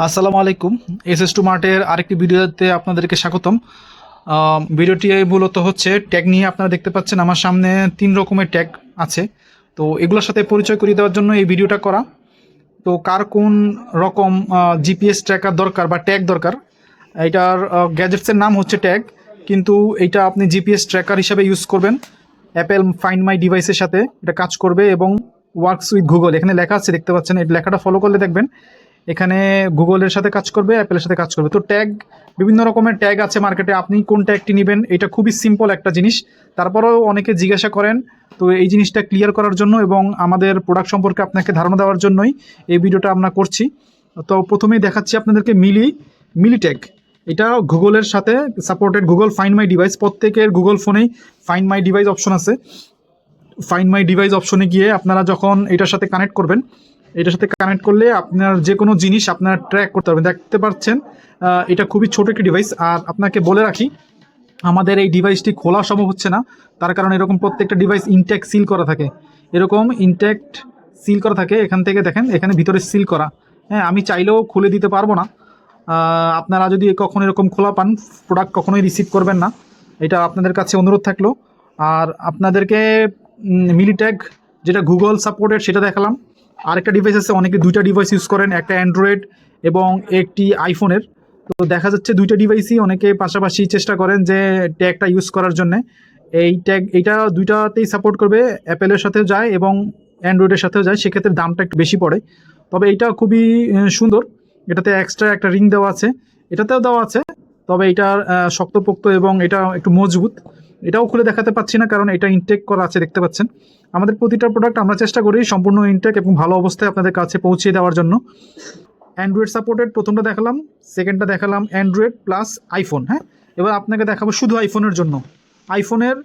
আসসালামু আলাইকুম। SS2 মার্টের আরেকটি ভিডিওতে আপনাদেরকে স্বাগতম। ভিডিওটি মূলত হচ্ছে ট্যাগ নিয়ে। আপনারা দেখতে পাচ্ছেন আমার সামনে 3 রকমের ট্যাগ আছে। তো এগুলোর সাথে পরিচয় করিয়ে দেওয়ার জন্য এই ভিডিওটা করা। তো কার কোন রকম জিপিএস ট্র্যাকার দরকার বা ট্যাগ দরকার, এটার গ্যাজেটসের নাম হচ্ছে ট্যাগ, কিন্তু এইটা আপনি জিপিএস ট্র্যাকার হিসাবে ইউজ করবেন। অ্যাপেল ফাইন্ড মাই ডিভাইসের সাথে এটা কাজ করবে এবং ওয়ার্কস উইথ গুগল এখানে লেখা আছে, দেখতে পাচ্ছেন। এই লেখাটা ফলো করলে দেখবেন এখানে গুগলের সাথে কাজ করবে, অ্যাপেলের সাথে কাজ করবে। তো ট্যাগ, বিভিন্ন রকমের ট্যাগ আছে মার্কেটে, আপনি কোন ট্যাগটি নেবেন এটা খুবই সিম্পল একটা জিনিস। তারপরেও অনেকে জিজ্ঞাসা করেন, তো এই জিনিসটা ক্লিয়ার করার জন্য এবং আমাদের প্রোডাক্ট সম্পর্কে আপনাকে ধারণা দেওয়ার জন্যই এই ভিডিওটা আমরা করছি। তো প্রথমেই দেখাচ্ছি আপনাদেরকে মিলি ট্যাগ। এটা গুগলের সাথে supported, Google find my device. প্রত্যেকের গুগল ফোনেই ফাইন্ড মাই ডিভাইস অপশন আছে। ফাইন্ড মাই ডিভাইস অপশনে গিয়ে আপনারা যখন এটার সাথে কানেক্ট করবেন, এটার সাথে কানেক্ট করলে আপনার যে কোনো জিনিস আপনারা ট্র্যাক করতে পারবেন। দেখতে পাচ্ছেন এটা খুবই ছোট একটি ডিভাইস। আর আপনাকে বলে রাখি, আমাদের এই ডিভাইসটি খোলা সম্ভব হচ্ছে না, তার কারণ এরকম প্রত্যেকটা ডিভাইস ইনট্যাক্ট সিল করা থাকে। এরকম ইনট্যাক্ট সিল করা থাকে, এখান থেকে দেখেন এখানে ভিতরে সিল করা। হ্যাঁ, আমি চাইলেও খুলে দিতে পারবো না। আপনারা যদি কখনো এরকম খোলা পান, প্রোডাক্ট কখনোই রিসিভ করবেন না, এটা আপনাদের কাছে অনুরোধ থাকলো। আর আপনাদেরকে মিলিট্যাগ যেটা গুগল সাপোর্টেড সেটা দেখালাম। আরেকটা ডিভাইস আছে, অনেকে দুইটা ডিভাইস ইউজ করেন, একটা অ্যান্ড্রয়েড এবং একটি আইফোনের। তো দেখা যাচ্ছে দুইটা ডিভাইসই অনেকে পাশাপাশি চেষ্টা করেন যে ট্যাগটা ইউজ করার জন্যে। এইটা দুইটাতেই সাপোর্ট করবে, অ্যাপেলের সাথেও যায় এবং অ্যান্ড্রয়েডের সাথেও যায়, সেক্ষেত্রে দামটা একটু বেশি পড়ে। তবে এইটা খুবই সুন্দর, এটাতে এক্সট্রা একটা রিং দেওয়া আছে, এটাতেও দেওয়া আছে, তবে এটার শক্তপোক্ত এবং এটা একটু মজবুত। এটাও খুলে দেখাতে পাচ্ছি না কারণ এটা ইনটেক করা আছে, দেখতে পাচ্ছেন। আমাদের প্রতিটা প্রোডাক্ট আমরা চেষ্টা করি সম্পূর্ণ ইনটেক এবং ভালো অবস্থায় আপনাদের কাছে পৌঁছে দেওয়ার জন্য। অ্যান্ড্রয়েড সাপোর্টেড প্রথমটা দেখালাম, সেকেন্ডটা দেখালাম অ্যান্ড্রয়েড প্লাস আইফোন। হ্যাঁ, এবার আপনাকে দেখাবো শুধু আইফোনের জন্য। আইফোনের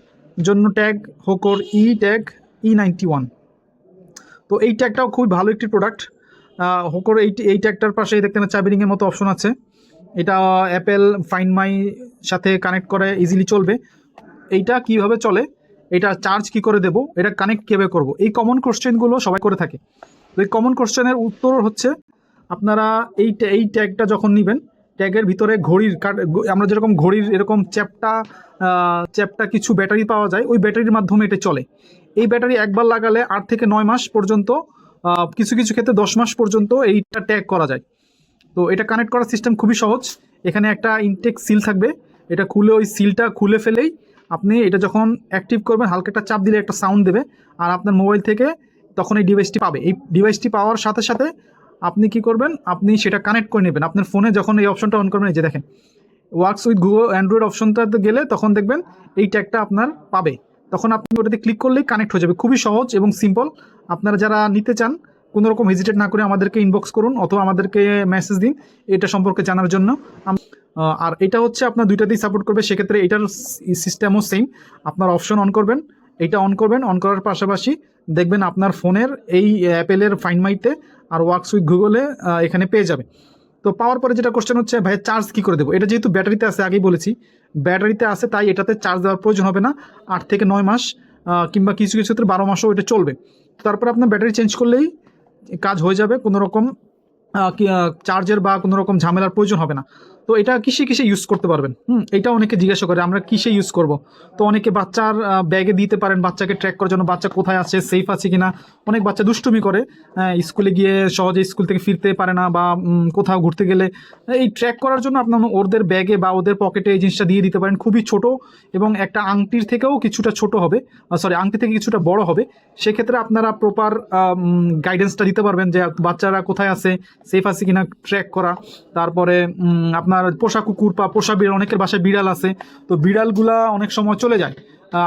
জন্য ট্যাগ হোকর ট্যাগ E91। তো এই ট্যাগটাও খুবই ভালো একটি প্রোডাক্ট। হোকর এই ট্যাগটার পাশে দেখতে পাচ্ছেন চাবি রিংয়ের মতো অপশন আছে। এটা অ্যাপেল ফাইন্ড মাই সাথে কানেক্ট করে ইজিলি চলবে। এইটা কিভাবে চলে, এটা চার্জ কি করে দেব, এটা কানেক্ট কীভাবে করব, এই কমন কোশ্চেনগুলো সবাই করে থাকে। তো এই কমন কোশ্চেনের উত্তর হচ্ছে, আপনারা এই ট্যাগটা যখন নেবেন, ট্যাগের ভিতরে আমরা যেরকম ঘড়ির এরকম চ্যাপটা কিছু ব্যাটারি পাওয়া যায়, ওই ব্যাটারির মাধ্যমে এটা চলে। এই ব্যাটারি একবার লাগালে 8 থেকে 9 মাস পর্যন্ত, কিছু কিছু ক্ষেত্রে 10 মাস পর্যন্ত এইটা ট্যাগ করা যায়। তো এটা কানেক্ট করার সিস্টেম খুবই সহজ। এখানে একটা ইনটেক সিল থাকবে, এটা খুলে ওই সিলটা খুলে ফেলেই আপনি এটা যখন অ্যাক্টিভ করবেন, হালকা একটা চাপ দিলে একটা সাউন্ড দেবে, আর আপনার মোবাইল থেকে তখন এই ডিভাইসটি পাবে। এই ডিভাইসটি পাওয়ার সাথে সাথে আপনি কি করবেন, আপনি সেটা কানেক্ট করে নেবেন আপনার ফোনে। যখন এই অপশনটা অন করবেন, এই যে দেখেন ওয়ার্কস উইথ গুগল অ্যান্ড্রয়েড অপশনটাতে গেলে তখন দেখবেন এই ট্যাগটা আপনার পাবে, তখন আপনি ওটাতে ক্লিক করলেই কানেক্ট হয়ে যাবে। খুবই সহজ এবং সিম্পল। আপনারা যারা নিতে চান, কোনো রকম হেজিটেট না করে আমাদেরকে ইনবক্স করুন অথবা আমাদেরকে মেসেজ দিন এটা সম্পর্কে জানার জন্য। আর এটা হচ্ছে আপনার দুইটাতেই সাপোর্ট করবে, সেক্ষেত্রে এটার সিস্টেমও সেম। আপনার অপশন অন করবেন, এটা অন করবেন, অন করার পাশাপাশি দেখবেন আপনার ফোনের এই অ্যাপেলের ফাইন্ড মাইতে আর ওয়ার্কস উইথ গুগলে এখানে পেয়ে যাবে। তো পাওয়ার পরে যেটা কোশ্চেন হচ্ছে, ভাই চার্জ কী করে দেবো। এটা যেহেতু ব্যাটারিতে আছে, আগেই বলেছি ব্যাটারিতে আছে, তাই এটাতে চার্জ দেওয়ার প্রয়োজন হবে না। 8 থেকে 9 মাস কিংবা কিছু কিছু ক্ষেত্রে 12 মাসও এটা চলবে। তারপরে আপনার ব্যাটারি চেঞ্জ করলেই কাজ হয়ে যাবে, কোনো রকম চার্জের বা কোনো রকম ঝামেলার প্রয়োজন হবে না। তো এটা কিসে কিসে ইউজ করতে পারবেন, এটা অনেকে জিজ্ঞাসা করে আমরা কিসে ইউজ করব। তো অনেকে বাচ্চার ব্যাগে দিতে পারেন, বাচ্চাকে ট্র্যাক করার জন্য, বাচ্চা কোথায় আছে, সেফ আছে কিনা। অনেক বাচ্চা দুষ্টুমি করে, স্কুলে গিয়ে সহজে স্কুল থেকে ফিরতে পারে না, বা কোথাও ঘুরতে গেলে এই ট্র্যাক করার জন্য আপনার ওদের ব্যাগে বা ওদের পকেটে এই জিনিসটা দিয়ে দিতে পারেন। খুবই ছোট এবং একটা আংটির থেকেও কিছুটা ছোট হবে, আংটি থেকে কিছুটা বড় হবে। সেক্ষেত্রে আপনারা প্রপার গাইডেন্সটা দিতে পারবেন যে বাচ্চারা কোথায় আছে, সেফ আছে কিনা ট্র্যাক করা। তারপরে আপনার পোষা কুকুর বা পোষা বিড়াল, অনেকের বাসায় বিড়াল আছে, তো বিড়ালগুলা অনেক সময় চলে যায়,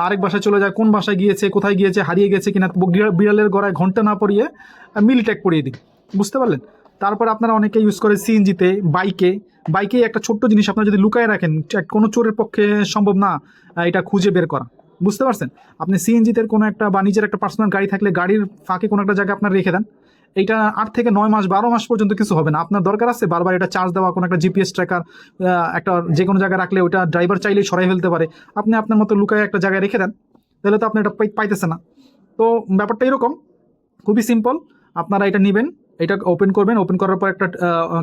আরেক বাসায় চলে যায়, কোন বাসায় গিয়েছে, কোথায় গিয়েছে, হারিয়ে গেছে কিনা। বিড়ালের গড়ায় ঘন্টা না পরিয়ে মিলি ট্যাগ পরিয়ে দিই, বুঝতে পারলেন। তারপর আপনারা অনেকে ইউজ করে সিএনজিতে, বাইকে একটা ছোট্ট জিনিস আপনারা যদি লুকায় রাখেন, কোনো চোরের পক্ষে সম্ভব না এটা খুঁজে বের করা, বুঝতে পারছেন। আপনি সিএনজিতে কোনো একটা বা নিজের একটা পার্সোনাল গাড়ি থাকলে গাড়ির ফাঁকে কোনো একটা জায়গায় আপনার রেখে দেন, এইটা 8 থেকে 9 মাস 12 মাস পর্যন্ত কিছু হবে না। আপনার দরকার আছে বারবার এটা চার্জ দেওয়া, কোনো একটা জিপিএস ট্র্যাকার একটা যে কোনো জায়গায় রাখলে ওটা ড্রাইভার চাইলেই সরাই ফেলতে পারে, আপনি আপনার মতো লুকায় একটা জায়গায় রেখে দেন, তাহলে তো আপনি এটা পাইতেছে না। তো ব্যাপারটা এরকম, খুবই সিম্পল। আপনারা এটা নেবেন, এটা ওপেন করবেন, ওপেন করার পর একটা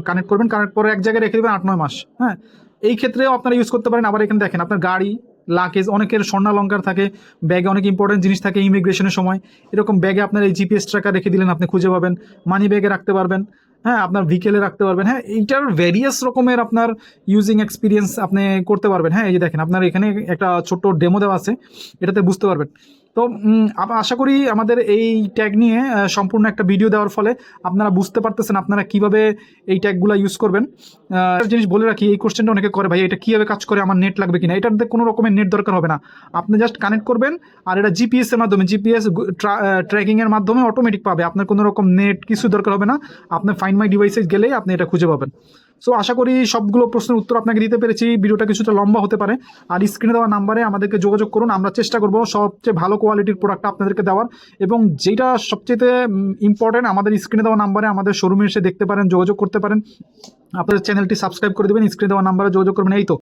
কানেক্ট করবেন, কানেক্ট করে এক জায়গায় রেখে দেবেন 8-9 মাস। হ্যাঁ, এই ক্ষেত্রেও আপনারা ইউজ করতে পারেন। আবার এখানে দেখেন আপনার গাড়ি, লাগেজ, অনেকের স্বর্ণালঙ্কার থাকে, ব্যাগে অনেক ইম্পর্টেন্ট জিনিস থাকে ইমিগ্রেশনের সময়, এরকম ব্যাগে আপনার এই জিপিএস ট্র্যাকার রেখে দিলেন, আপনি খুঁজে পাবেন। মানি ব্যাগে রাখতে পারবেন, হ্যাঁ, আপনার ভিকেলে রাখতে পারবেন। হ্যাঁ, এইটার ভ্যারিয়াস রকমের আপনার ইউজিং এক্সপিরিয়েন্স আপনি করতে পারবেন। হ্যাঁ, এই যে দেখেন আপনার এখানে একটা ছোট্ট ডেমো দেওয়া আছে, এটাতে বুঝতে পারবেন। তো আশা করি আমাদের এই ট্যাগ নিয়ে সম্পূর্ণ একটা ভিডিও দেওয়ার ফলে আপনারা বুঝতে পারতেছেন আপনারা কিভাবে এই ট্যাগগুলো ইউজ করবেন। একটা জিনিস বলে রাখি, এই কোশ্চেনটা অনেকে করে, ভাই এটা কীভাবে কাজ করে, আমার নেট লাগবে কিনা। এটাতে কোনো রকমের নেট দরকার হবে না, আপনি জাস্ট কানেক্ট করবেন আর এটা জিপিএসের মাধ্যমে, জিপিএস ট্র্যাকিংয়ের মাধ্যমে অটোমেটিক পাবে, আপনার কোনো রকম নেট কিছু দরকার হবে না। আপনার ফাইন্ড মাই ডিভাইসে গেলেই আপনি এটা খুঁজে পাবেন। সো আশা করি সবগুলো প্রশ্নের উত্তর আপনাকে দিতে পেরেছি। ভিডিওটা কিছুটা লম্বা হতে পারে, আর স্ক্রিনে দেওয়া নাম্বারে আমাদেরকে যোগাযোগ করুন, আমরা চেষ্টা করব সবচেয়ে ভালো কোয়ালিটির প্রোডাক্ট আপনাদেরকে দেওয়ার। এবং যেটা সবচেয়ে ইম্পর্টেন্ট, আমাদের স্ক্রিনে দেওয়া নাম্বারে আমাদের শোরুমে এসে দেখতে পারেন, যোগাযোগ করতে পারেন। আপনাদের চ্যানেলটি সাবস্ক্রাইব করে দেবেন, স্ক্রিনে দেওয়া নাম্বারে যোগাযোগ করবেন। এই তো।